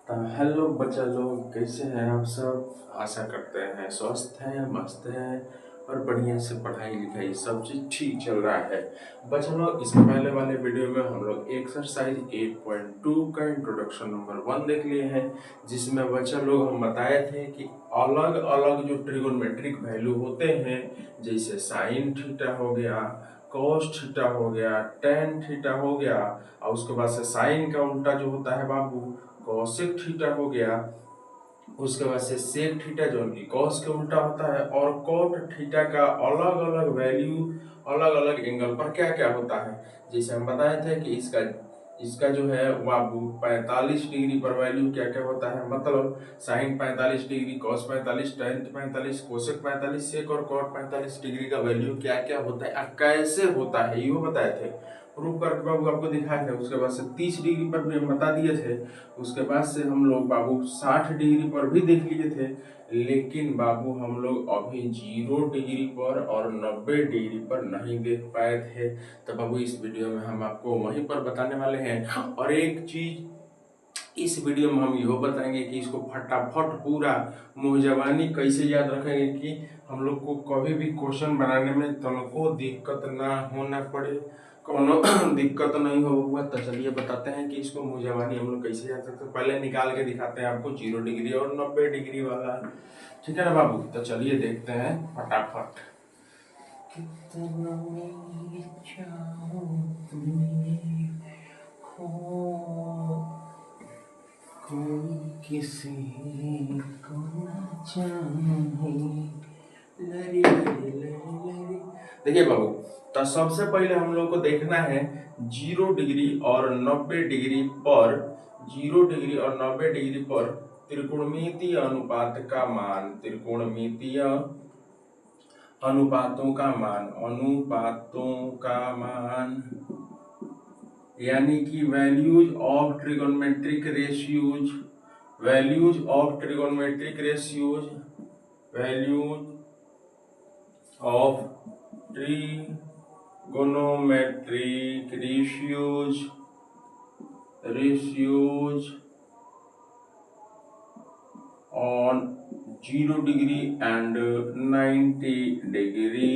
तो हेलो बच्चा लोग, कैसे हैं आप सब। आशा करते हैं स्वस्थ हैं, मस्त हैं और बढ़िया से पढ़ाई लिखाई सब चीज़ ठीक चल रहा है। बच्चा लोग, इसके पहले वाले वीडियो में हम लोग एक्सरसाइज 8.2 का इंट्रोडक्शन नंबर 1 देख लिए हैं, जिसमें बच्चा लोग हम बताए थे कि अलग अलग जो ट्रिगोनोमेट्रिक वैल्यू होते हैं, जैसे साइन थीटा हो गया, कॉस थीटा हो गया, टेन थीटा हो गया, और उसके बाद से साइन का उल्टा जो होता है बाबू कॉसेक थीटा हो गया, उसके बाद से सेक थीटा जो कि कॉस के उल्टा होता है, और कॉट थीटा का अलग अलग वैल्यू अलग अलग एंगल पर क्या क्या होता है। जैसे हम बताए थे कि इसका इसका जो है बाबू 45 डिग्री पर वैल्यू क्या क्या होता है, मतलब sine 45 degree, cos 45, tan 45, cosec 45, sec और कॉट 45 डिग्री का वैल्यू क्या क्या होता है, कैसे होता है, ये बताए थे। प्रूफ करके बाबू आपको दिखाए थे। उसके बाद से 30 डिग्री पर भी हम बता दिए थे। उसके बाद से हम लोग बाबू 60 डिग्री पर भी देख लिए थे, लेकिन बाबू हम लोग अभी 0 डिग्री पर और 90 डिग्री पर नहीं देख पाए थे। तो बाबू इस वीडियो में हम आपको वहीं पर बताने वाले हैं। और एक चीज इस वीडियो में हम यह बताएंगे कि इसको फटाफट पूरा मुंह जबानी कैसे याद रखेंगे कि हम लोग को कभी भी क्वेश्चन बनाने में तुमको दिक्कत ना होना पड़े, कोनो दिक्कत नहीं होगा। तो चलिए बताते हैं कि इसको मुंह जबानी हम लोग कैसे याद रखते हैं। पहले निकाल के दिखाते हैं आपको 0 डिग्री और 90 डिग्री वाला, ठीक है ना बाबू। तो चलिए देखते हैं फटाफट। कितना चाहो तुम्हें खो, कोई किसी को न चाहे, लरी लरी लरी। देखिए बाबू, तो सबसे पहले हम लोग को देखना है 0 डिग्री और 90 डिग्री पर, 0 डिग्री और 90 डिग्री पर त्रिकोणमितीय अनुपात का मान, त्रिकोणमितीय अनुपातों का मान, अनुपातों का मान, यानी कि values of trigonometric ratios, values of trigonometric ratios, values of trigonometric ratios on 0 degree and 90 degree.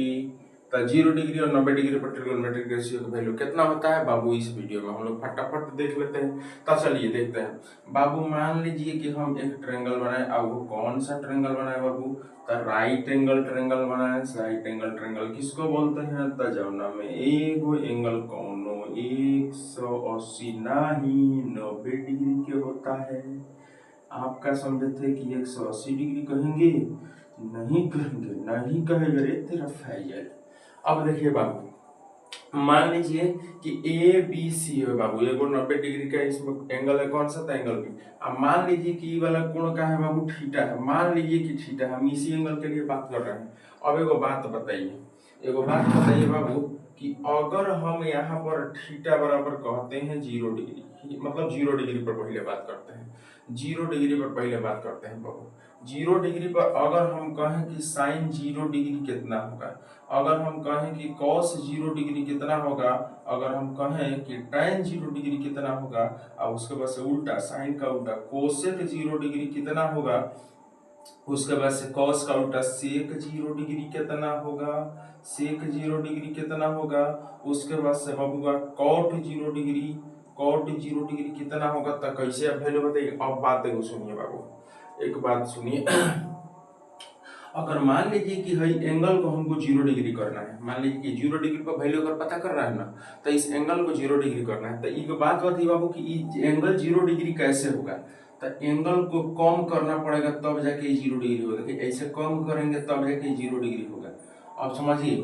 तो 0 डिग्री और 90 डिग्री पर ट्रिगोनोमेट्रिक रेशियो का वैल्यू कितना होता है बाबू, इस वीडियो में हम लोग फटाफट देख लेते हैं। तो चलिए देखते हैं बाबू। मान लीजिए कि हम एक ट्रायंगल बनाए। अब वो कौन सा ट्रायंगल बनाए बाबू, तो राइट एंगल ट्रायंगल बनाए। राइट एंगल ट्रायंगल किसको बोलते हैं, तो जौना में एगो एंगल कौनो 180 नहीं 90 डिग्री के होता है। आपका समझे थे कि 180 डिग्री कहेंगे, नहीं कहेंगे, नहीं कहेंगे रे तेरा फैजल। अब देखिए बाबू, मान लीजिए कि ए बी सी है बाबू, एगो 90 डिग्री का इसमें एंगल है, कौन सा था एंगल बी। अब मान लीजिए कि ये वाला कोण का है बाबू, थीटा है। मान लीजिए कि थीटा, हम इसी एंगल के लिए बात कर रहे हैं। अब एगो बात बताइए, एगो बात बताइए बाबू कि अगर हम यहाँ पर थीटा बराबर कहते हैं 0 डिग्री, मतलब 0 डिग्री पर पहले बात करते हैं, 0 डिग्री पर पहले बात करते हैं बाबू। 0 डिग्री पर अगर हम कहें कि साइन 0 डिग्री कितना होगा, अगर हम कहें कि कॉस 0 डिग्री कितना होगा, अगर हम कहें कि tan 0 डिग्री कितना होगा, और उसके बाद से उल्टा साइन का उल्टा कोसेक 0 डिग्री कितना होगा, उसके बाद से कॉस का उल्टा सेक 0 डिग्री कितना होगा, सेक 0 डिग्री कितना होगा, उसके बाद से बाबूगा कॉट 0 डिग्री, कॉट 0 डिग्री कितना होगा। तो कैसे अब वैल्यू बताइए। अब बात देखो, सुनिए बाबू, एक बात सुनिए। अगर मान लीजिए कि हई एंगल को हमको 0 डिग्री करना है, मान लीजिए कि 0 डिग्री पर वैल्यू अगर पता करना है ना, तो इस एंगल को 0 डिग्री करना है। तो एक बात बताइए बाबू कि एंगल 0 डिग्री कैसे होगा। तो एंगल को कम करना पड़ेगा तब जाके 0 डिग्री होगा। देखिए ऐसे कम करेंगे तब जाके 0 डिग्री होगा। अब समझिए,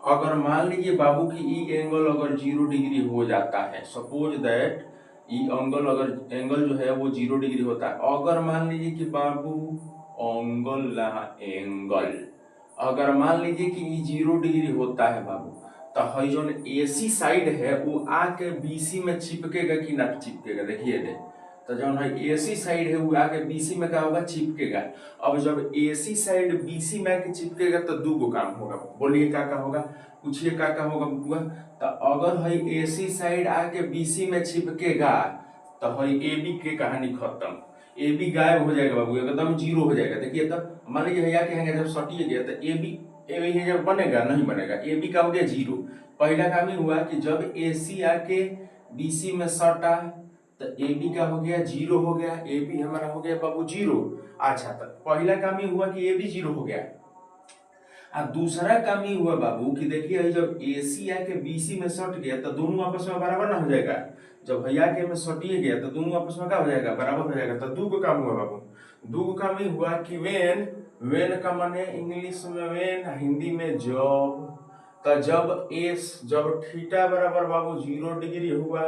अगर मान लीजिए बाबू कि ये एंगल अगर 0 डिग्री हो जाता है, सपोज दैट ये एंगल, अगर एंगल जो है वो 0 डिग्री होता है, अगर मान लीजिए कि बाबू एंगल अगर मान लीजिए कि ये 0 डिग्री होता है बाबू, तो हई जो एसी साइड है वो आके बीसी में चिपकेगा कि ना चिपकेगा। देखिए दे, तो जो है एसी साइड है वो आके बीसी में क्या होगा, चिपकेगा। अब जब एसी साइड बीसी में आके चिपकेगा तो दो गो काम होगा। बोलिए क्या क्या होगा, पूछिए क्या क्या होगा बुआ। तो अगर हई एसी साइड आके बीसी में चिपकेगा तो हई ए बी के कहानी खत्म। ए बी गायब हो जाएगा बाबू, एकदम जीरो हो जाएगा। देखिए तो मान लीजिए भैया कहेंगे जब सटिए गया तो ए बी जब बनेगा नहीं बनेगा, ए बी का हो गया जीरो। पहला काम ही हुआ कि जब ए सी आके बी सी में सटा तो ए बी का हो गया जीरो हो गया, ए बी हमारा हो गया बाबू जीरो। अच्छा तो पहला काम ही हुआ कि ए बी जीरो हो गया। अब दूसरा काम ये हुआ बाबू कि देखिए जब AC आके BC में सट गया तो दोनों आपस में बराबर ना हो जाएगा। जब भैया के में सटिए गया तो दोनों आपस में क्या हो जाएगा, बराबर हो जाएगा। तो दो को काम हुआ बाबू, दो को काम ये हुआ कि वेन का माने इंग्लिश में वेन, हिंदी में जब। तो जब थीटा बराबर बाबू 0 डिग्री हुआ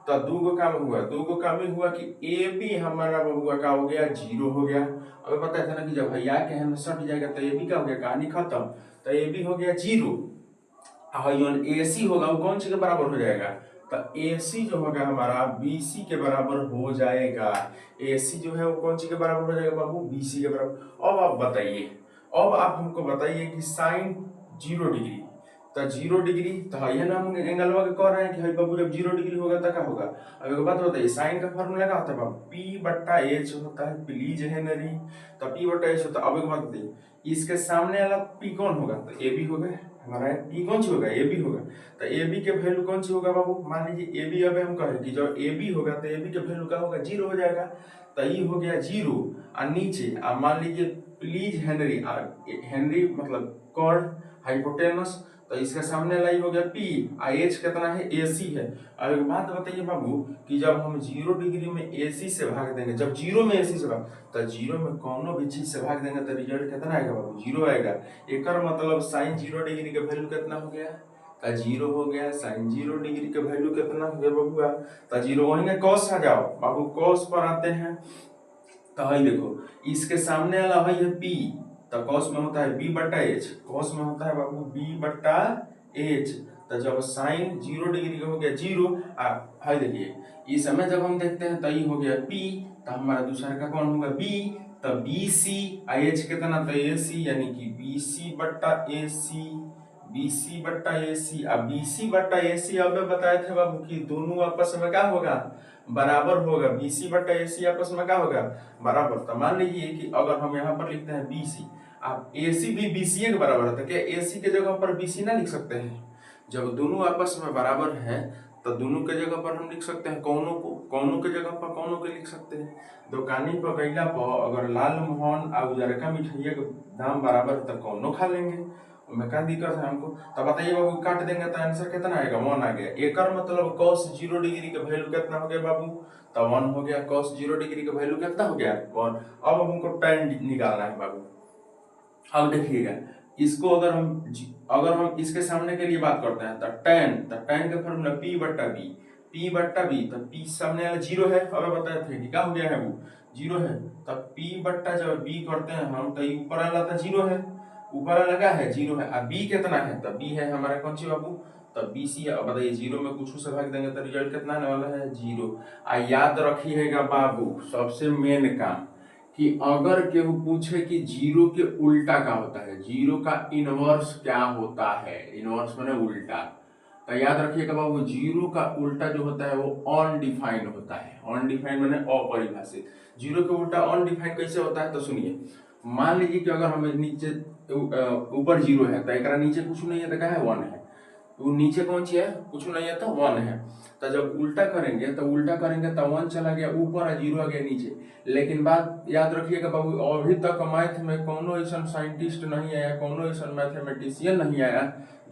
तो दो को काम हुआ, दो को काम ही हुआ कि ए बी हमारा बाबू का हो गया जीरो हो गया। अब पता था ना कि जब भैया के हम सट जाएगा तो ए बी का हो गया, कहानी खत्म। तो ए बी हो गया जीरो। और ए सी होगा वो कौन सी के बराबर हो जाएगा, तो ए सी जो होगा हमारा बी सी के बराबर हो जाएगा। ए सी जो है वो कौन सी के बराबर हो जाएगा बाबू, बी सी के बराबर। अब आप बताइए, अब आप हमको बताइए कि साइन 0 डिग्री, तो 0 डिग्री तो है ना, हम एंगल के कह रहे हैं कि बाबू जब 0 डिग्री होगा तो क्या होगा। अब एक बात बताइए, साइन का फॉर्मूला क्या होता है बाबू, पी बट्टा एच होता है, प्लीज है नरी। तो पी बट्टा एच होता है। अब एक बात बताइए, इसके सामने वाला पी कौन होगा, तो ए बी होगा हमारा, पी कौन सी होगा, ए बी होगा। तो ए बी के वैल्यू कौन सी होगा बाबू, मान लीजिए ए बी, अब हम कहें कि जब ए बी होगा तो ए बी के वैल्यू क्या होगा, जीरो हो जाएगा। तो ये हो गया जीरो। और नीचे अब मान लीजिए प्लीज हेनरी, हेनरी मतलब कॉर्ड हाइपोटेनस, तो इसके सामने लाई हो गया P, एच कितना है, AC है। अब एक बात बताइए बाबू कि जब हम 0 डिग्री में AC से भाग देंगे, जब 0 में AC से भाग, तो 0 में कोनो भी चीज से भाग देंगे तो रिजल्ट कितना आएगा बाबू, जीरो आएगा। एक मतलब साइन 0 डिग्री का वैल्यू कितना हो गया, तो जीरो हो गया। साइन 0 डिग्री का वैल्यू कितना हो गया बाबू, तो जीरो। वहीं कॉस आ जाओ बाबू, कॉस पर आते हैं। तो है देखो इसके सामने वाला है P, तो कॉस में होता है बी बट्टा एच, कॉस में होता है बाबू बी बट्टा एच। तो जब साइन 0 डिग्री का हो गया जीरो, है देखिए इस समय जब हम देखते हैं तो ये हो गया पी, तो हमारा दूसरा का कौन होगा बी, तो बी सी, एच कितना, तो ए सी, यानी कि बी सी बट्टा ए सी, बी सी बट्टा ए सी। अब बी सी बट्टा ए सी अब बताए थे बाबू कि दोनों आपस में क्या होगा, बराबर होगा। बी सी बट्टा ए सी आपस में क्या होगा, बराबर। तो मान लीजिए कि अगर हम यहाँ पर लिखते हैं बी सी, आप ए सी भी बी सी के बराबर है, तो क्या ए सी के जगह पर बी सी ना लिख सकते हैं। जब दोनों आपस में बराबर है तो दोनों के जगह पर हम लिख सकते हैं कौनों को, कौनों के जगह पर कौनों के लिख सकते हैं। दुकानी पर गईला पर अगर लाल मोहन और उजरका मिठाइया के दाम बराबर है तो कौनों खा लेंगे, उनमें क्या दिक्कत है हमको। तो बताइए बाबू, काट देंगे तो आंसर कितना आएगा, 1 आ गया। एक मतलब cos 0 डिग्री का वैल्यू कितना हो गया बाबू, तो 1 हो गया। cos 0 डिग्री का वैल्यू कितना हो गया, 1। अब हमको tan निकालना है बाबू। अब देखिएगा इसको अगर हम इसके सामने के लिए बात करते हैं तो tan का फॉर्मूला p बट्टा b, तो p सामने वाला जीरो है। अब बताया थे कि क्या हो गया है, वो जीरो है। तब p बट्टा जब b करते हैं हम तो ऊपर वाला था जीरो है, ऊपर वाला क्या है, जीरो है। अब b कितना है, तो b है हमारा कौन सी बाबू, तब बी सी। अब बताइए जीरो में कुछ से भाग देंगे तो रिजल्ट कितना आने वाला है, जीरो। याद रखिएगा बाबू सबसे मेन काम कि अगर केहू पूछे कि जीरो के उल्टा क्या होता है, जीरो का इनवर्स क्या होता है, इनवर्स माने उल्टा, तो याद रखिएगा बाबू जीरो का उल्टा जो होता है वो अनडिफाइंड होता है। अनडिफाइंड माने अपरिभाषित। जीरो के उल्टा अनडिफाइंड कैसे होता है, तो सुनिए। मान लीजिए कि अगर हमें नीचे ऊपर जीरो है तो एक नीचे कुछ नहीं है तो क्या है, 1 है। वो नीचे कौन सी है, कुछ नहीं है तो 1 है। तो जब उल्टा करेंगे तो 1 चला गया ऊपर और 0 आ गया नीचे। लेकिन बात याद रखिएगा बाबू, अभी तक मैथ में कोनो ऐसा साइंटिस्ट नहीं आया, कोनो ऐसा मैथमेटिशियन नहीं आया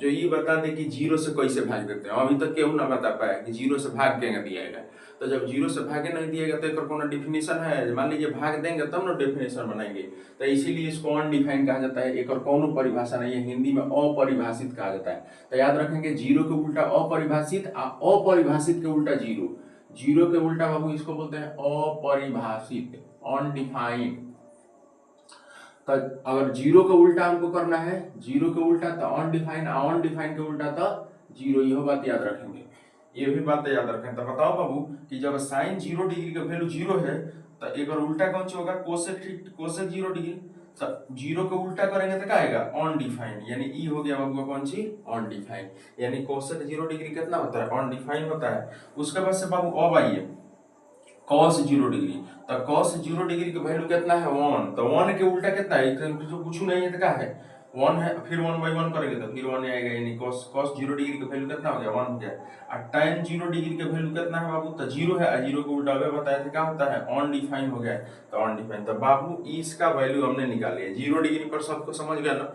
जो ये बता दे कि जीरो से कैसे भाग देते हैं। अभी तक केहू ना बता पाया कि जीरो से भाग के दिएगा। तो जब जीरो से भागे नहीं दिएगा तो एक कोनो डिफिनेशन है, मान लीजिए भाग देंगे तब ना डेफिनेशन बनाएंगे। तो इसीलिए इसको अनडिफाइंड कहा जाता है, एक कोनो परिभाषा नहीं है, हिंदी में अपरिभाषित कहा जाता है। तो याद रखेंगे जीरो के उल्टा अपरिभाषित, अपरिभाषित के उल्टा जीरो, जीरो के उल्टा बाबू इसको बोलते हैं अपरिभाषित, अनडिफाइंड। तो अगर जीरो का उल्टा हमको करना है, जीरो के उल्टा तो अनडिफाइंड, अनडिफाइंड के उल्टा तो जीरो, यह बात याद रखेंगे, ये भी बात याद रखें। तो बताओ बाबू कि जब साइन 0 डिग्री का वैल्यू जीरो है तो एक बार उल्टा कौन सा होगा, कोसेक 0 डिग्री। तो जीरो का उल्टा करेंगे तो क्या आएगा, अनडिफाइंड, यानी ई हो गया बाबू कौन सी, अनडिफाइंड। यानी कोसेक 0 डिग्री कितना होता है, अनडिफाइंड होता है। उसके बाद से बाबू अब आइए, cos 0 डिग्री। तो cos 0 डिग्री के वैल्यू कितना है 1, तो 1 के उल्टा कितना है, जो कुछ नहीं है तो क्या है 1 है, फिर 1/1 करेंगे तो फिर 1 आएगा, यानी cos 0 डिग्री का वैल्यू कितना हो गया 1 हो गया। और tan 0 डिग्री का वैल्यू कितना है बाबू, तो 0 है, और 0 को उल्टा हुआ बताया था क्या होता है अनडिफाइन हो गया, तो अनडिफाइन। तो बाबू इसका वैल्यू हमने निकाल लिया 0 डिग्री पर, सबको समझ गया ना।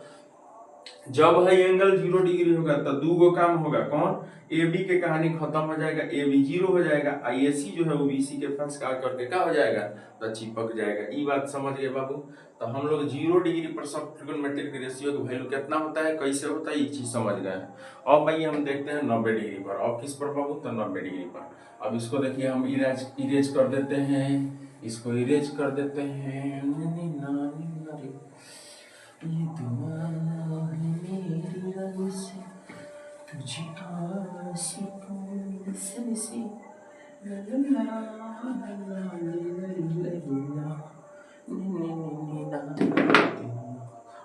जब है एंगल 0 डिग्री होगा तो दो गो काम होगा, कौन, ए बी के कहानी खत्म हो जाएगा, ए बी 0 हो जाएगा, आई ए सी जो है वो बी सी के पास का करके क्या हो जाएगा, तो चिपक जाएगा। ये बात समझ गए बाबू। तो हम लोग 0 डिग्री पर सब ट्रिगोनोमेट्रिक रेशियो का वैल्यू कितना होता है, कैसे होता है, ये चीज समझ गए हैं। अब भाई हम देखते हैं 90 डिग्री पर। अब किस पर बाबू, तो 90 डिग्री पर। अब इसको देखिए हम इरेज कर देते हैं, इसको इरेज कर देते हैं। ये दुआ मेरी रग से तुझे आशिकों से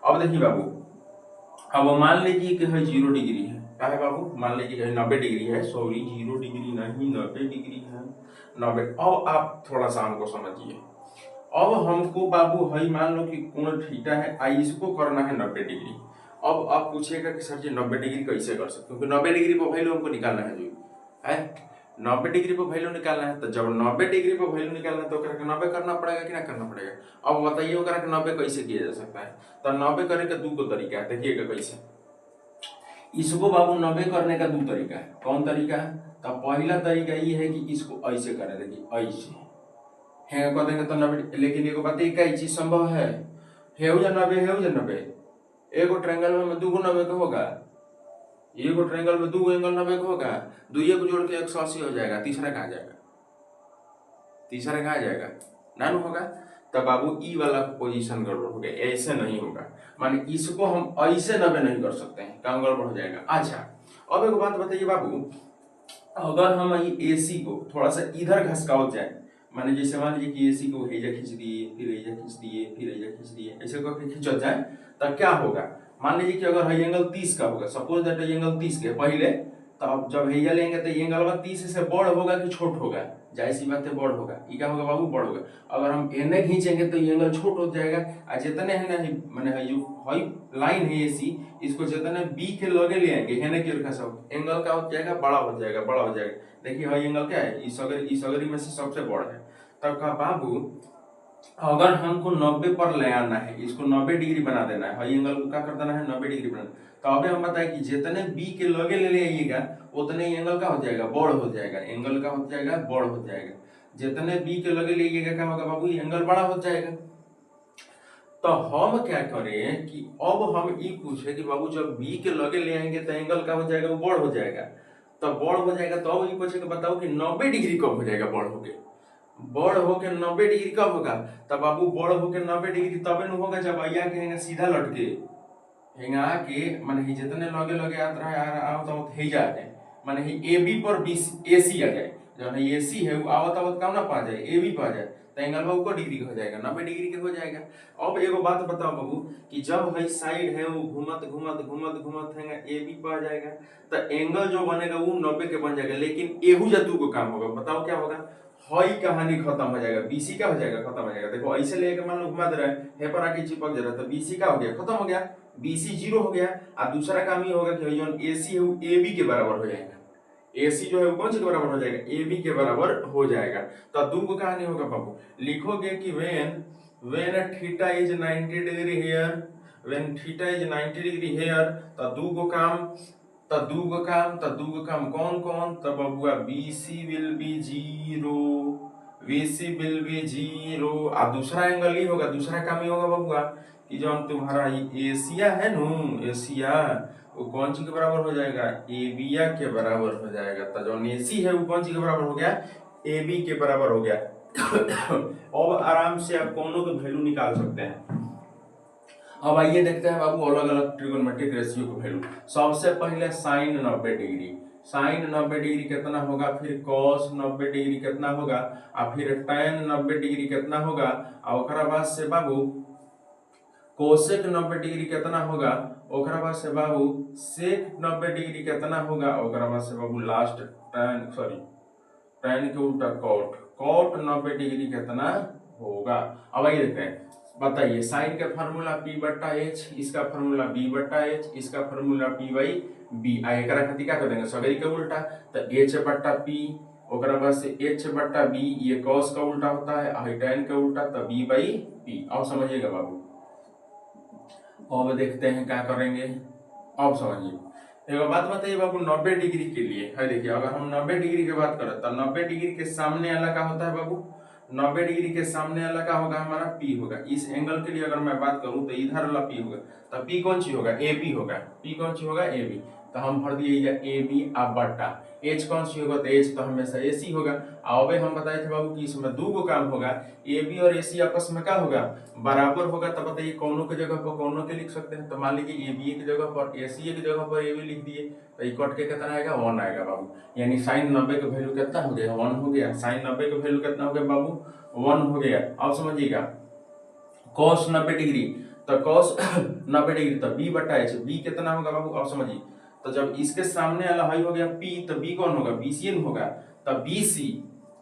अब देखिए बाबू, अब मान लीजिए कि है 0 डिग्री है, क्या है बाबू, मान लीजिए कि 90 डिग्री है, सॉरी 0 डिग्री नहीं 90 डिग्री है, 90। अब आप थोड़ा सा हमको समझिए, अब हमको बाबू हई मान लो कि कोण थीटा है, आई इसको करना है 90 डिग्री। अब आप पूछिएगा कि सर जी 90 डिग्री कैसे कर सकते हो, क्योंकि 90 डिग्री पर वैल्यू हमको निकालना है जो है 90 डिग्री पर वैल्यू निकालना है। तो जब 90 डिग्री पर वैल्यू निकालना है तो 90 करना पड़ेगा कि ना करना पड़ेगा। अब बताइए 90 कैसे किया जा सकता है, तो 90 करने का दो को तरीका है, देखिएगा कैसे। इसको बाबू 90 करने का दो तरीका है, कौन तरीका है, तो पहला तरीका ये है कि इसको ऐसे करें, देखिए ऐसे है कह देंगे तो 90, लेकिन एगो बात एक चीज संभव है, हेउ या 90 हेउ या 90, एगो ट्रायंगल में दो 90 का होगा, एगो ट्रायंगल में दो एंगल 90 का होगा, दुइये को जोड़ के 180 हो जाएगा, तीसरा कहाँ जाएगा, तीसरा कहाँ जाएगा, ना होगा। तब बाबू ई वाला पोजीशन गड़बड़ हो गया, ऐसे नहीं होगा, माने इसको हम ऐसे 90 नहीं कर सकते हैं, काम गड़बड़ हो जाएगा। अच्छा अब एक बात बताइए बाबू, अगर हम एसी को थोड़ा सा इधर घसकाओ जाए, माने जैसे मान लीजिए कि एसी को हेजा खींच दिए, फिर हेजा खींच दिए, फिर हेजा खींच दिए, ऐसे करके खींचा जाए तो क्या होगा, मान लीजिए कि अगर है एंगल 30 का होगा, सपोज दैट एंगल 30 के पहले, तो अब जब हेजा लेंगे तो एंगल 30 से बड़ होगा कि छोट होगा, जाहिर सी बात है बड़ होगा, ये क्या होगा बाबू, बड़ होगा। अगर हम एने खींचेंगे तो एंगल छोट हो जाएगा, और जितने है ना माने है जो है लाइन है एसी, इसको जितने बी के लगे ले आएंगे हेने के रखा सब एंगल का हो जाएगा, बड़ा हो जाएगा, बड़ा हो जाएगा। देखिए है एंगल क्या है, इस अगरी में से सबसे बड़ा है। तब का बाबू अगर हमको 90 पर ले आना है, इसको 90 डिग्री बना देना है, एंगल को क्या कर देना है 90 डिग्री बना। तो अभी हम बताएं कि जितने बी के लगे ले आइएगा उतने एंगल का हो जाएगा, बड़ हो जाएगा, एंगल का हो जाएगा, बड़ हो जाएगा। जितने बी के लगे ले आइएगा क्या होगा बाबू, एंगल बड़ा हो जाएगा। तो हम क्या करें कि अब हम ये पूछे कि बाबू जब बी के लगे ले आएंगे तो एंगल का हो जाएगा, वो बड़ हो जाएगा। तो बड़ हो जाएगा तो अब ये पूछे कि बताओ कि 90 डिग्री कब हो जाएगा बड़ होके, बड़ होके 90 डिग्री कब होगा, तब बाबू बड़ होके 90 डिग्री तबे न होगा जब आइया के सीधा लटके हेंगा के माने जितने लगे लगे आत रहा यार आवत आवत हे जाए, माने ए बी पर बी ए सी आ जाए, जब ए सी है वो आवत आवत कम ना पा जाए, ए बी पा जाए, तो एंगल वो डिग्री हो जाएगा, 90 डिग्री के हो जाएगा। अब एगो बात बताओ बाबू कि जब है साइड है वो घूमत घूमत घूमत घूमत है ए बी पा जाएगा, तो एंगल जो बनेगा वो 90 के बन जाएगा। लेकिन एहू जतू को काम होगा, बताओ क्या होगा, हई कहानी खत्म हो जाएगा, बीसी का हो जाएगा, खत्म हो जाएगा। देखो ऐसे लेके मान लो घुमा दे रहा है पर आके चिपक जा रहा है, तो बीसी का हो गया, खत्म हो गया, बीसी 0 हो गया। और दूसरा काम ये होगा कि जो एसी है वो ए बी के बराबर हो जाएगा, एसी जो है वो कौन सी के बराबर हो जाएगा, ए बी के बराबर हो जाएगा। तो दो को कहानी होगा बाबू, लिखोगे कि when theta is 90 degree here, when theta is 90 degree here, तो दो को काम, तो दू काम कौन कौन, तो बबुआ BC will be 0, BC will be 0। और दूसरा एंगल ही होगा, दूसरा काम ही होगा बबुआ कि जो तुम्हारा एशिया है नु, एशिया वो कौन सी के बराबर हो जाएगा, एबिया के बराबर हो जाएगा। तो जो एसी है वो कौन सी के बराबर हो गया, एबी के बराबर हो गया। अब आराम से आप दोनों के वैल्यू निकाल सकते हैं। अब आइए देखते हैं बाबू अलग अलग ट्रिगोनोमेट्रिक रेशियो के वैल्यू। सबसे पहले साइन 90 डिग्री, साइन 90 डिग्री कितना होगा, फिर कॉस 90 डिग्री कितना होगा, और फिर tan 90 डिग्री कितना होगा, और ओकरा बाद से बाबू कोसेक 90 डिग्री कितना होगा, ओकरा बाद से बाबू सेक 90 डिग्री कितना होगा, ओकरा बाद से बाबू लास्ट tan सॉरी tan के उल्टा cot, cot 90 डिग्री कितना होगा। अब आइए देखते हैं, बताइए साइन का फार्मूला P बट्टा H, इसका फार्मूला B बट्टा H, इसका फार्मूला P बाई B। आ एकरा खातिर क्या कर देंगे सगरी के उल्टा, तो H बट्टा P, ओकरा बाद से H बट्टा B, ये cos का उल्टा होता है, आ tan का उल्टा, तो B बाई P। अब समझिएगा बाबू, अब देखते हैं क्या करेंगे। अब समझिए, एक बात बताइए बाबू, 90 डिग्री के लिए है, देखिए अगर हम 90 डिग्री की बात करें तो 90 डिग्री के सामने वाला क्या होता है बाबू, 90 डिग्री के सामने वाला क्या होगा हमारा P होगा। इस एंगल के लिए अगर मैं बात करूं तो इधर वाला P होगा, तो P कौन सी होगा, AB होगा। P कौन सी होगा, AB। तो हम भर दिए AB अब बट्टा H कौन सी होगा, तो H तो हमेशा AC होगा। अब हम बताए थे बाबू कि इसमें दो गो काम होगा, AB और AC आपस में क्या होगा, बराबर होगा। तब बताइए कौनों के जगह पर कौनों के लिख सकते हैं, तो मान लीजिए AB की जगह पर AC की जगह पर AB लिख दिए, तो ये कट के कितना आएगा, 1 आएगा बाबू। यानी साइन 90 का वैल्यू कितना हो गया, 1 हो गया। साइन 90 का वैल्यू कितना हो गया बाबू, 1 हो गया। अब समझिएगा cos 90 डिग्री, तो cos 90 डिग्री तो B बटा H, B कितना होगा बाबू, अब समझिए। तो जब इसके सामने वाला हाई हो गया P, तो B कौन होगा, BCN होगा, तो BC,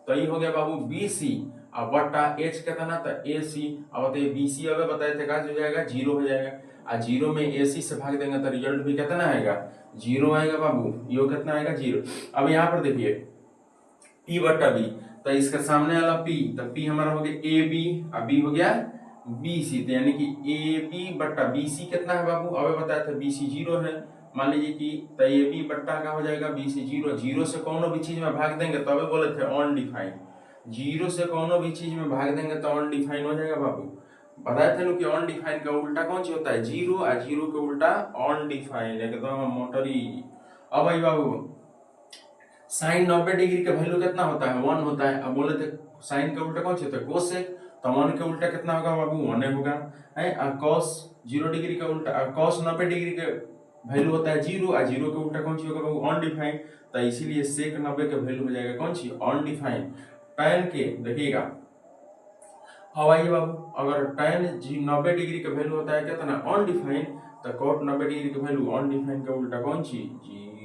तो ये हो गया बाबू BC, अब बटा H कितना, तो AC। अब बताइए BC अगर बताए थे क्या हो जाएगा, 0 हो जाएगा, और 0 में AC से भाग देंगे तो रिजल्ट भी कितना आएगा, 0 आएगा बाबू। ये कितना आएगा, 0। अब यहाँ पर देखिए P बटा B, तो इसके सामने वाला P, तो P हमारा हो गया AB, और B हो गया BC, तो यानी कि AB बट्टा BC कितना है बाबू, अबे बताया था BC 0 है। मान लीजिए कि तो AB बट्टा का हो जाएगा BC 0, 0 से कोनो भी चीज में भाग देंगे तो अबे बोले थे अनडिफाइन, 0 से कोनो भी चीज में भाग देंगे तो अनडिफाइन हो जाएगा बाबू। बताए थे ना कि अनडिफाइन का उल्टा कौन सी होता है, 0, और 0 के उल्टा अनडिफाइन, एकदम मोटरी। अब आई बाबू, साइन 90 डिग्री का वैल्यू कितना होता है, 1 होता है। अब बोले थे साइन का उल्टा कौन सा होता है, कोसेक, तो 1 के उल्टा कितना होगा बाबू, 1 होगा है। और cos 0 डिग्री का उल्टा, cos 90 डिग्री का वैल्यू होता है 0, और 0 के उल्टा कौन सी होगा बाबू, अनडिफाइंड। तो इसीलिए sec 90 का वैल्यू हो जाएगा कौन सी, अनडिफाइंड। tan के देखिएगा, अब आइए बाबू, अगर tan 90 डिग्री का वैल्यू होता है कितना, अनडिफाइंड, तो cot 90 डिग्री का वैल्यू अनडिफाइंड का उल्टा कौन सी,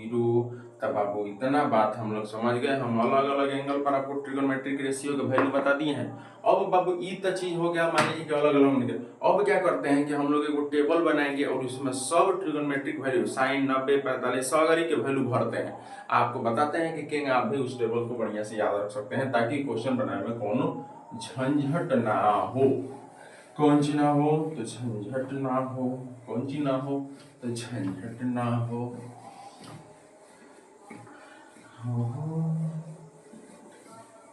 0। तब बाबू इतना बात हम लोग समझ गए, हम अलग अलग एंगल पर आपको ट्रिगोनोमेट्रिक रेशियो के वैल्यू बता दिए हैं। अब बाबू ये तो चीज हो गया, मान लीजिए कि अलग अलग होने के, अब क्या करते हैं कि हम लोग एक टेबल बनाएंगे और उसमें सब ट्रिगोनोमेट्रिक वैल्यू साइन 90 45 सगरी के वैल्यू भरते हैं। आपको बताते हैं कि केंगे आप भी उस टेबल को बढ़िया से याद रख सकते हैं, ताकि क्वेश्चन बनाने में कोनो झंझट ना हो। कौन सी ना हो, तो झंझट ना हो। कौन सी ना हो, तो झंझट ना हो।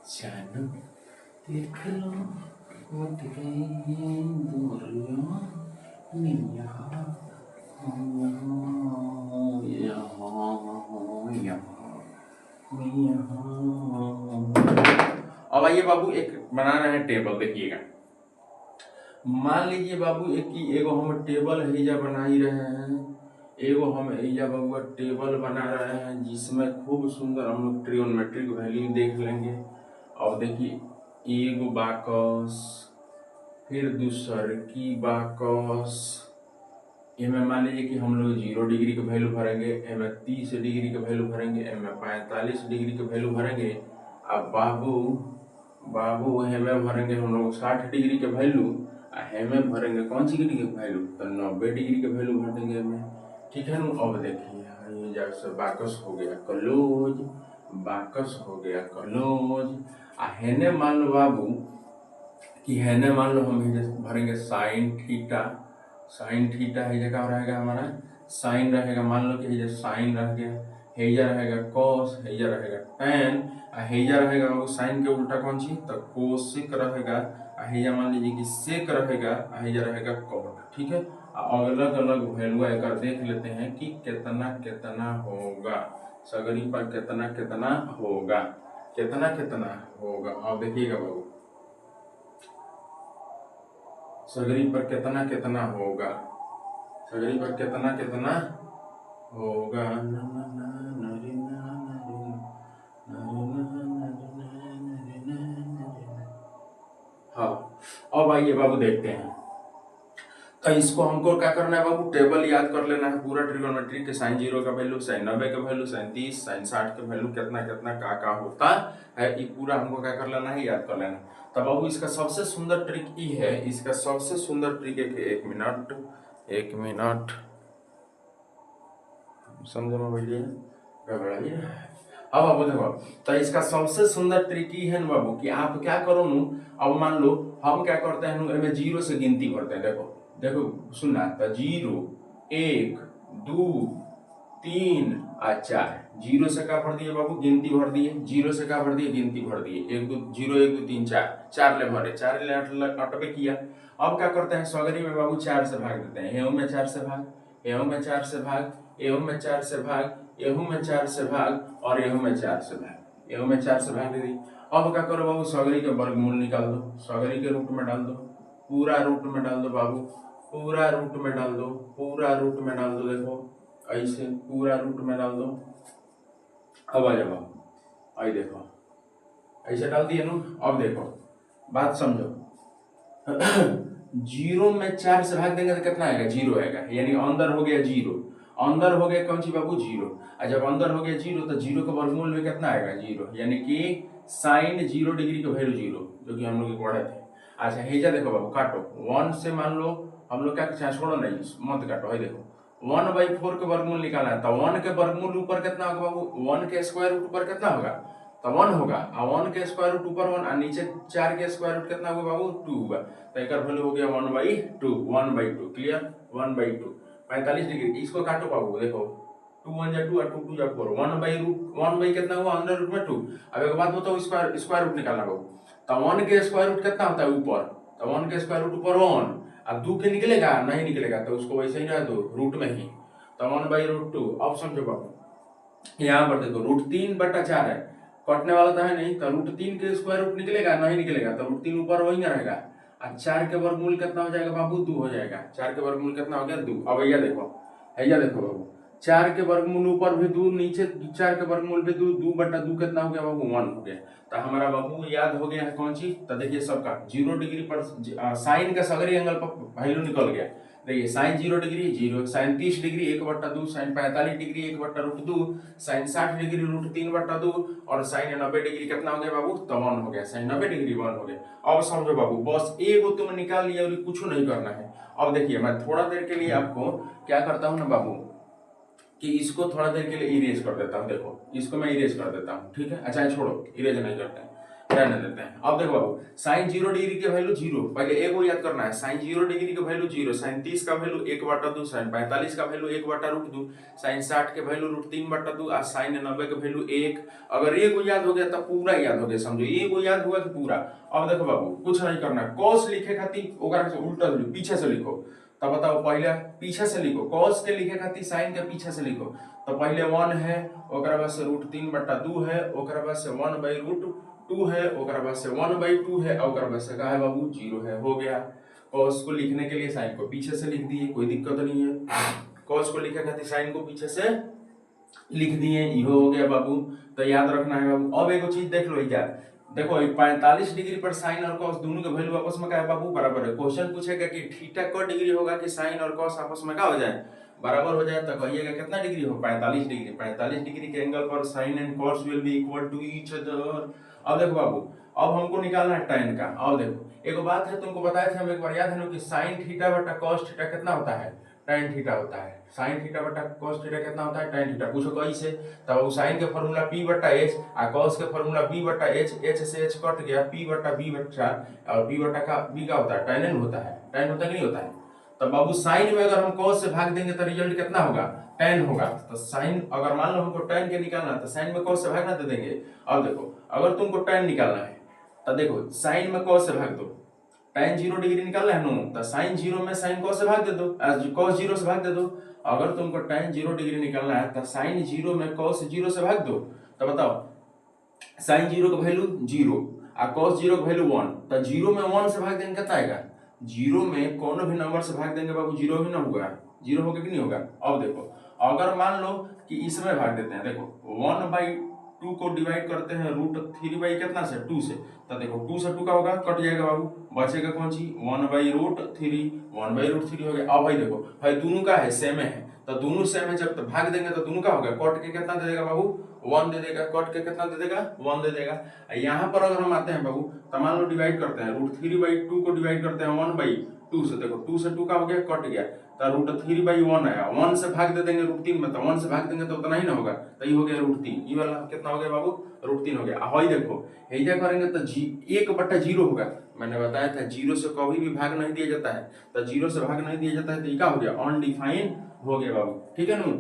जानो देख लो उठ गई दूरियां, मियां अब आइए बाबू, एक बना रहे हैं टेबल, देखिएगा। मान लीजिए बाबू एगो हम टेबल हैजा बना ही रहे हैं, एगो हम हैजा बाबू टेबल बना रहे हैं जिसमें खूब सुंदर हम लोग ट्रिगोनोमेट्रिक वैल्यू देख लेंगे। अब देखिए, एगो बाकस, फिर दूसर की बाकस, इनमें मान लीजिए कि हम लोग 0 डिग्री का वैल्यू भरेंगे, इनमें 30 डिग्री का वैल्यू भरेंगे, इनमें 45 डिग्री का वैल्यू भरेंगे। अब बाबू हमें भरेंगे हम लोग 60 डिग्री के वैल्यू, हमें भरेंगे कौन सी डिग्री का वैल्यू, तो 90 डिग्री का वैल्यू भर देंगे हमें, ठीक है ना। अब देखिए जब से बाकस हो गया क्लोज, बाकस हो गया क्लोज, हेने मान लो बाबू कि हेने मान लो हम भरेंगे साइन थीटा, साइन थीटा है जगह रहेगा हमारा साइन रहेगा, मान लो कि ये साइन रह गया, हेजा रहेगा कॉस, हेजा रहेगा टैन, हेजा रहेगा वो साइन के उल्टा कौन सी, तो कोसेक रहेगा, हेजा मान लीजिए कि सेक रहेगा, हेजा रहेगा कॉट, ठीक है। अलग अलग वैल्यू एक देख लेते हैं कि कितना कितना होगा, सगरी पर कितना कितना होगा, कितना कितना होगा। अब देखिएगा बाबू, सगरी पर कितना कितना होगा, सगरी पर कितना कितना होगा। हाँ, अब आइए बाबू देखते हैं। तो इसको हमको क्या करना है बाबू, टेबल याद कर लेना है पूरा ट्रिग्नोमेट्री के। साइन 0 का वैल्यू, साइन 90 का वैल्यू, साइन 30, साइन 60 का वैल्यू कितना कितना का होता है, ये पूरा हमको क्या कर लेना है, याद कर लेना है। तब बाबू इसका सबसे सुंदर ट्रिक ये है, इसका सबसे सुंदर ट्रिक है कि एक मिनट समझो में भैया गड़बड़ाइए। अब बाबू देखो, तो इसका सबसे सुंदर ट्रिक ये है ना बाबू कि आप क्या करो नू, अब मान लो हम क्या करते हैं नू, 0 से गिनती भरते हैं। देखो देखो सुनना, तो 0 1 2 3 और 4, 0 से क्या भर दिए बाबू, गिनती भर दिए, 0 से क्या भर दिए, गिनती भर दिए, 1 2 0 1 2 3 4, 4 ले भरे, 4 ले अटबे किया। अब क्या करते हैं, सगरी में बाबू 4 से भाग देते हैं, एहू में 4 से भाग, एहू में 4 से भाग, एहू में 4 से भाग, एहू में 4 से भाग और एहू में 4 से भाग, एहू में 4 से भाग दे दी। अब क्या करो बाबू, सगरी के वर्गमूल निकाल दो, सगरी के रूट में डाल दो, पूरा रूट में डाल दो बाबू, पूरा रूट में डाल दो, पूरा रूट में डाल दो, देखो ऐसे पूरा रूट में डाल दो। अब आ जाओ, आई देखो ऐसे डाल दिए नु। अब देखो बात समझो, 0 में 4 से भाग देंगे तो कितना आएगा, 0 आएगा, यानी अंदर हो गया 0, अंदर हो गया कौन सी बाबू, 0। और जब अंदर हो गया 0 तो 0 का वर्गमूल में कितना आएगा, 0, यानी कि साइन 0 डिग्री का वैल्यू 0, जो कि हम लोग पढ़े थे। अच्छा हेजा देखो बाबू, काटो 1 से, मान लो हम लोग क्या छोड़ो नहीं, मत काटो, है देखो 1/4 के वर्गमूल निकालना है, तो 1 के वर्गमूल ऊपर कितना होगा बाबू, 1 के स्क्वायर रूट ऊपर कितना होगा, तो 1 होगा, और 1 के स्क्वायर रूट ऊपर 1 और नीचे 4 के स्क्वायर रूट कितना होगा बाबू, 2 होगा, तो एक वैल्यू हो गया 1/2, क्लियर, 1/2 45 डिग्री। इसको काटो बाबू, देखो 2 1 जा 2 और 2 2 जा 4, 1/1 कितना हुआ, अंडर रूट में 2। अब एक बात बताओ, स्क्वायर रूट निकालना बाबू, तो 1 के स्क्वायर रूट कितना होता है ऊपर, तो 1 के स्क्वायर रूट ऊपर 1, अब 2 के निकलेगा नहीं निकलेगा, तो उसको वैसे ही रह दो रूट में ही, तो 1/√2। अब समझो बाबू, यहाँ पर देखो √3/4 है, कटने वाला तो है नहीं, तो √3 के स्क्वायर रूट निकलेगा नहीं निकलेगा, तो √3 ऊपर वही रहेगा, और 4 के वर्गमूल कितना हो जाएगा बाबू, 2 हो जाएगा, 4 के वर्गमूल कितना हो गया, 2। अब भैया देखो बाबू, 4 के वर्गमूल ऊपर भी 2, नीचे 4 के वर्गमूल भी 2, 2/2 कितना हो गया बाबू, 1 हो गया। तो हमारा बाबू याद हो गया है कौन चीज, तो देखिए सबका 0 डिग्री पर साइन का सगरी एंगल पर वैल्यू निकल गया। देखिए sine 0 degree 0, sine 30 degree 1/2, sine 45 degree 1/√2, sine 60 degree √3/2 और साइन 90 डिग्री कितना हो गया बाबू, तो 1 हो गया, साइन 90 डिग्री 1 हो गया। अब समझो बाबू, बस एगो तुम निकाल लिया और कुछ नहीं करना है। अब देखिए मैं थोड़ा देर के लिए आपको क्या करता हूँ ना बाबू, कि इसको थोड़ा देर के लिए इरेज कर देता हूँ, देखो इसको मैं इरेज कर देता हूँ, ठीक है, अच्छा छोड़ो इरेज नहीं करते हैं, रहने देते हैं। अब देखो बाबू, साइन 0 डिग्री के वैल्यू 0, पहले एगो याद करना है, साइन 0 डिग्री के वैल्यू 0, साइन 30 का वैल्यू 1/2, साइन 45 का वैल्यू 1/√2, साइन 60 के वैल्यू √3/2 और साइन 90 के वैल्यू 1। अगर एगो याद हो गया तो पूरा याद हो गया, समझो एगो याद हुआ कि पूरा। अब देखो बाबू, कुछ नहीं करना, कॉस लिखे खातिर ओकरा से उल्टा पीछे से लिखो, तब बताओ पहले पीछे से लिखो, cos के लिखे खातिर साइन के पीछे से लिखो, तो पहले 1 है, ओकरा बाद से √3/2 है, ओकरा बाद से 1/√2 है, ओकरा बाद से 1/2 है, और ओकरा बाद से का है बाबू 0 है, हो गया। cos को लिखने के लिए साइन को पीछे से लिख दिए, कोई दिक्कत नहीं है, cos को लिखे खातिर साइन को पीछे से लिख दिए, ये हो गया बाबू। तो याद रखना है बाबू। अब एगो चीज देख लो यार, देखो 45 डिग्री पर साइन और कॉस दोनों के वैल्यू आपस में क्या है बाबू, बराबर है। क्वेश्चन पूछेगा कि थीटा क डिग्री होगा कि साइन और कॉस आपस में क्या हो जाए, बराबर हो जाए, तो कहिएगा कितना डिग्री हो, 45 डिग्री। 45 डिग्री के एंगल पर sine and cos will be equal to each other. अब देखो बाबू, अब हमको निकालना है tan का। अब देखो एक बात है, तुमको बताया था हम एक बार, याद है ना, कि साइन थीटा बटा कॉस थीटा कितना होता है, tan थीटा होता है। साइन थीटा बटा कॉस थीटा कितना होता है, tan थीटा। पूछो कैसे, तब साइन के फॉर्मूला p/h और कॉस के फॉर्मूला b/h, h से h कट गया, p/b बचा, और p का b का होता है tan होता है, tan होता है कि नहीं होता है। तो बाबू साइन में अगर हम cos से भाग देंगे तो रिजल्ट कितना होगा, tan होगा। तो साइन अगर मान लो हमको tan के निकालना है तो साइन में cos से भागना दे देंगे। अब देखो अगर तुमको tan निकालना है तो देखो साइन में cos से भाग दो, tan 0 डिग्री निकालना है नो, तो साइन 0 में साइन cos से भाग दे दो, cos 0 से भाग दे दो। अगर तुमको tan 0 डिग्री निकालना है तो साइन 0 में cos 0 से भाग दो। तो बताओ साइन 0 का वैल्यू 0 और cos 0 का वैल्यू 1, तो 0 में 1 से भाग देंगे कितना आएगा, 0 में कोनो भी नंबर से भाग देंगे बाबू 0 ही ना होगा, 0 होगा कि नहीं होगा। अब देखो अगर मान लो कि इसमें भाग देते हैं, देखो 1/, 2 को डिवाइड करते हैं √3 कितना से 2 से, तो देखो 2 से 2 का होगा कट जाएगा बाबू, बचेगा कौन सी 1/√3, 1/√3 हो गया। अब भाई देखो भाई दोनों का है सेम है, तो दोनों सेम है, जब तो भाग देंगे तो दोनों का होगा कट के कितना दे देगा बाबू 1 दे देगा, कट के कितना दे देगा 1 दे देगा। यहाँ पर अगर हम आते हैं बाबू तो मान लो डिवाइड करते हैं √3/2 को डिवाइड करते हैं 1/2 से, देखो 2 से 2 का हो गया कट गया, तो √3/1 आया, 1 से भाग दे देंगे √3 में, तो 1 से भाग देंगे तो उतना ही ना होगा, तो ये हो गया √3, ये वाला कितना हो गया बाबू √3 हो गया। हई देखो ऐसा करेंगे तो 1/0 होगा, मैंने बताया था 0 से कभी भी भाग नहीं दिया जाता है, तो 0 से भाग नहीं दिया जाता है तो ये क्या हो गया अनडिफाइन हो गया बाबू, ठीक है ना।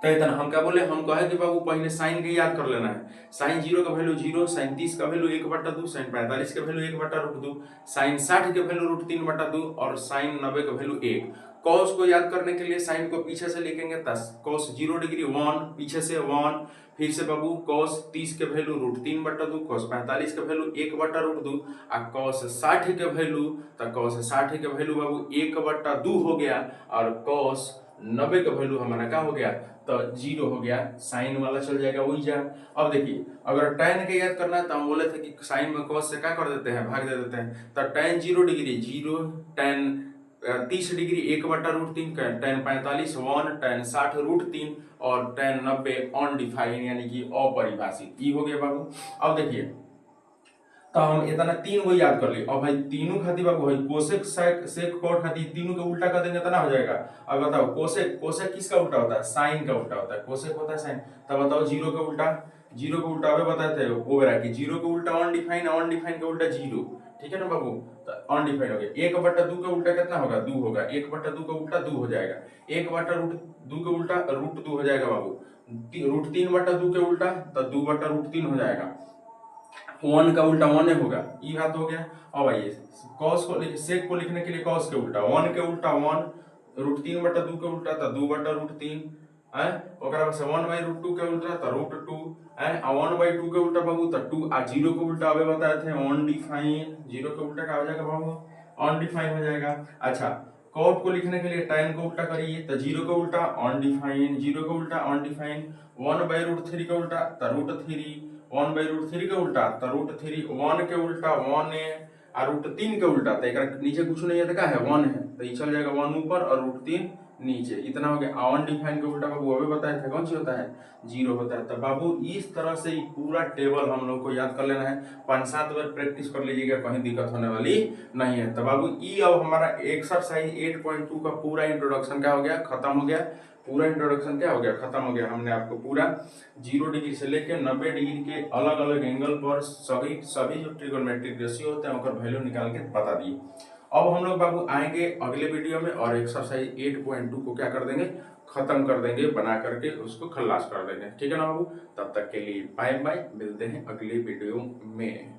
तो इतना हम क्या बोले, हम कहे कि बाबू पहले साइन के याद कर लेना है, साइन 0 का वैल्यू 0, साइन 30 का वैल्यू 1/2, साइन 45 का वैल्यू 1/√2, साइन 60 के वैल्यू √3/2 और साइन 90 का वैल्यू 1। कॉस को याद करने के लिए साइन को पीछे से लिखेंगे, कॉस 0 डिग्री 1, पीछे से 1, फिर से बाबू कॉस 30 के वैल्यू √3/2, कॉस 45 के वैल्यू 1/√2 और कॉस 60 के वैल्यू, तो कॉस 60 के वैल्यू बाबू 1/2 हो गया, और कॉस 90 का वैल्यू हमारा क्या हो गया तो 0 हो गया, साइन वाला चल जाएगा वही जा। अब देखिए अगर tan के याद करना है तो हम बोले थे कि साइन में cos से क्या कर देते हैं भाग दे देते हैं, तो tan 0 degree 0, tan 30 degree 1/√3, tan 45 1, tan 60 √3 और tan 90 अनडिफाइंड यानी कि अपरिभाषित, ये हो गया बाबू। अब देखिए तो हम इतना 3 को याद कर लिए, और भाई तीनों खातिर बाबू भाई कोसेक सेक कॉट खातिर तीनों का उल्टा कर देंगे तो ना हो जाएगा। अब बताओ कोसेक, कोसेक किसका उल्टा होता है साइन का उल्टा होता है, कोसेक होता है साइन, तब बताओ 0 का उल्टा, 0 का उल्टा अबे बताए थे वो बेरा की 0 का उल्टा अनडिफाइंड, अनडिफाइंड का उल्टा 0, ठीक है ना बाबू, तो अनडिफाइंड हो गया। 1/2 का उल्टा कितना होगा 2 होगा, 1/2 का उल्टा 2 हो जाएगा, 1/√2 का उल्टा √2 हो जाएगा बाबू, √3/2 के उल्टा तो 2/√3 हो जाएगा, 1 का उल्टा 1 होगा, ये बात हो गया। अब आइए cos को सेक को लिखने के लिए cos के उल्टा 1 के उल्टा 1, √3/2 के उल्टा तो 2/√3 है, ओकरा बाद से 1/√2 के उल्टा तो √2 है, और 1/2 के उल्टा बाबू तो 2, आ 0 के उल्टा अबे बताए थे अनडिफाइन, 0 के उल्टा क्या हो जाएगा बाबू अनडिफाइन हो जाएगा। अच्छा cot को लिखने के लिए tan को उल्टा करिए तो 0 का उल्टा अनडिफाइन, 0 का उल्टा अनडिफाइन, 1/√3 का उल्टा तो √3, 1/√3 का उल्टा तो √3, 1 के उल्टा 1 है और √3 के उल्टा तो एक नीचे कुछ नहीं है तो क्या है 1 है, तो ये चल जाएगा 1 ऊपर और √3 नीचे, इतना हो गया। अनडिफाइन के उल्टा बाबू अभी बताए थे कौन सी होता है 0 होता है। तो बाबू इस तरह से ही पूरा टेबल हम लोग को याद कर लेना है, 5-7 बार प्रैक्टिस कर लीजिएगा, कहीं दिक्कत होने वाली नहीं है। तो बाबू ये अब हमारा एक्सरसाइज 8.2 का पूरा इंट्रोडक्शन क्या हो गया खत्म हो गया, पूरा इंट्रोडक्शन क्या हो गया खत्म हो गया। हमने आपको पूरा 0 डिग्री से लेकर 90 डिग्री के अलग अलग एंगल पर सभी जो ट्रिगोनोमेट्रिक रेशियो होते हैं उनका वैल्यू निकाल के बता दिए। अब हम लोग बाबू आएंगे अगले वीडियो में और एक्सरसाइज 8.2 को क्या कर देंगे खत्म कर देंगे, बना करके उसको खल्लास कर देंगे, ठीक है ना बाबू। तब तक के लिए बाय बाय, मिलते हैं अगले वीडियो में।